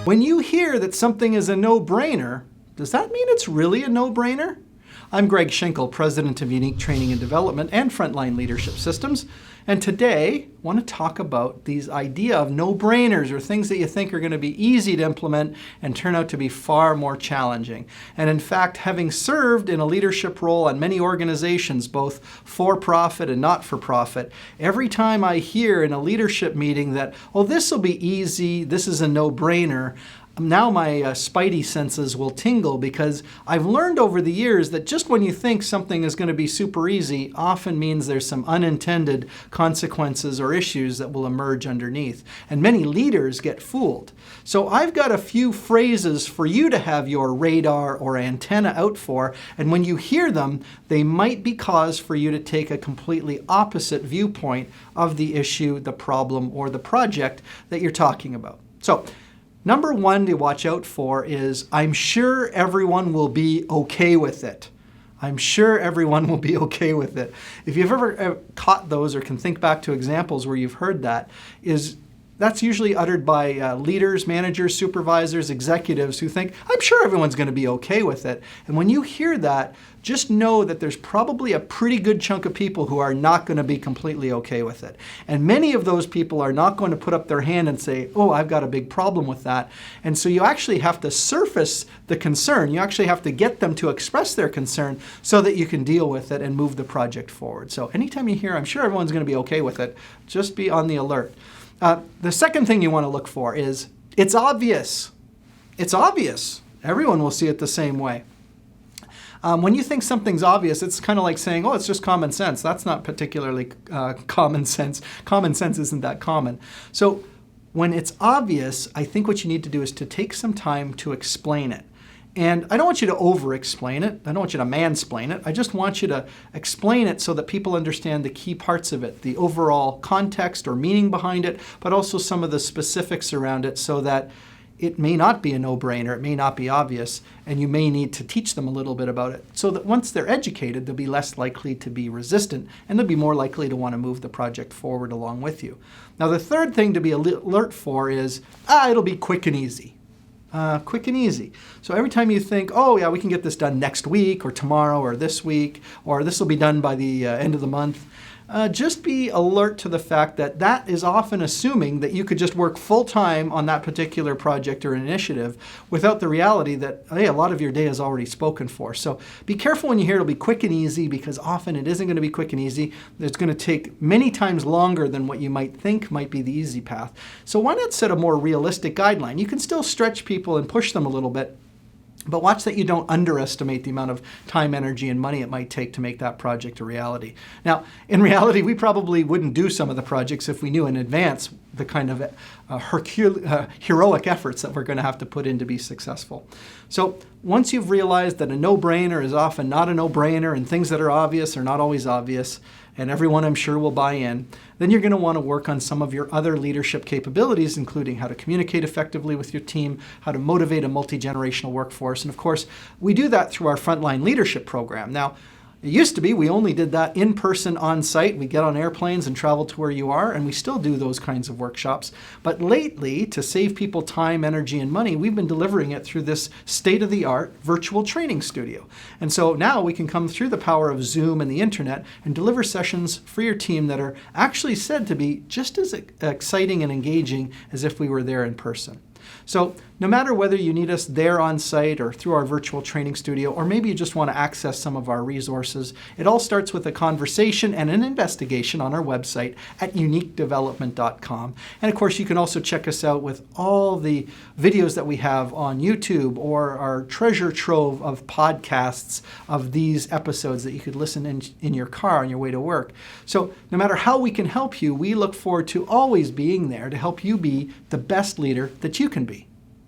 When you hear that something is a no-brainer, does that mean it's really a no-brainer? I'm Greg Schenkel, President of Unique Training and Development and Frontline Leadership Systems, and today I want to talk about these idea of no-brainers, or things that you think are going to be easy to implement and turn out to be far more challenging. And in fact, having served in a leadership role on many organizations, both for-profit and not-for-profit, every time I hear in a leadership meeting that, oh, this will be easy, this is a no-brainer, now my spidey senses will tingle, because I've learned over the years that just when you think something is going to be super easy often means there's some unintended consequences or issues that will emerge underneath. And many leaders get fooled. So I've got a few phrases for you to have your radar or antenna out for, and when you hear them, they might be cause for you to take a completely opposite viewpoint of the issue, the problem, or the project that you're talking about. So, number one to watch out for is, I'm sure everyone will be okay with it. I'm sure everyone will be okay with it. If you've ever caught those or can think back to examples where you've heard that, that's usually uttered by leaders, managers, supervisors, executives who think, I'm sure everyone's going to be okay with it. And when you hear that, just know that there's probably a pretty good chunk of people who are not going to be completely okay with it. And many of those people are not going to put up their hand and say, oh, I've got a big problem with that. And so you actually have to surface the concern. You actually have to get them to express their concern so that you can deal with it and move the project forward. So anytime you hear, I'm sure everyone's going to be okay with it, just be on the alert. The second thing you want to look for is, it's obvious. It's obvious. Everyone will see it the same way. When you think something's obvious, it's kind of like saying, oh, it's just common sense. That's not particularly common sense. Common sense isn't that common. So when it's obvious, I think what you need to do is to take some time to explain it. And I don't want you to over-explain it. I don't want you to mansplain it. I just want you to explain it so that people understand the key parts of it, the overall context or meaning behind it, but also some of the specifics around it, so that it may not be a no-brainer, it may not be obvious, and you may need to teach them a little bit about it, so that once they're educated, they'll be less likely to be resistant, and they'll be more likely to want to move the project forward along with you. Now, the third thing to be alert for is, it'll be quick and easy. Quick and easy. So every time you think, oh yeah, we can get this done next week or tomorrow or this week, or this will be done by the end of the month, just be alert to the fact that that is often assuming that you could just work full-time on that particular project or initiative, without the reality that, hey, a lot of your day is already spoken for. So be careful when you hear it'll be quick and easy, because often it isn't going to be quick and easy. It's going to take many times longer than what you might think might be the easy path. So why not set a more realistic guideline? You can still stretch people and push them a little bit, but watch that you don't underestimate the amount of time, energy, and money it might take to make that project a reality. Now, in reality, we probably wouldn't do some of the projects if we knew in advance the kind of heroic efforts that we're going to have to put in to be successful. So once you've realized that a no-brainer is often not a no-brainer, and things that are obvious are not always obvious, and everyone, I'm sure, will buy in, then you're going to want to work on some of your other leadership capabilities, including how to communicate effectively with your team, how to motivate a multi-generational workforce. And of course, we do that through our Frontline Leadership Program. Now, it used to be we only did that in person on site. We get on airplanes and travel to where you are, and we still do those kinds of workshops. But lately, to save people time, energy, and money, we've been delivering it through this state-of-the-art virtual training studio. And so now we can come through the power of Zoom and the internet and deliver sessions for your team that are actually said to be just as exciting and engaging as if we were there in person. So no matter whether you need us there on site or through our virtual training studio, or maybe you just want to access some of our resources, it all starts with a conversation and an investigation on our website at uniquedevelopment.com. And of course, you can also check us out with all the videos that we have on YouTube, or our treasure trove of podcasts of these episodes that you could listen in your car on your way to work. So no matter how we can help you, we look forward to always being there to help you be the best leader that you can be.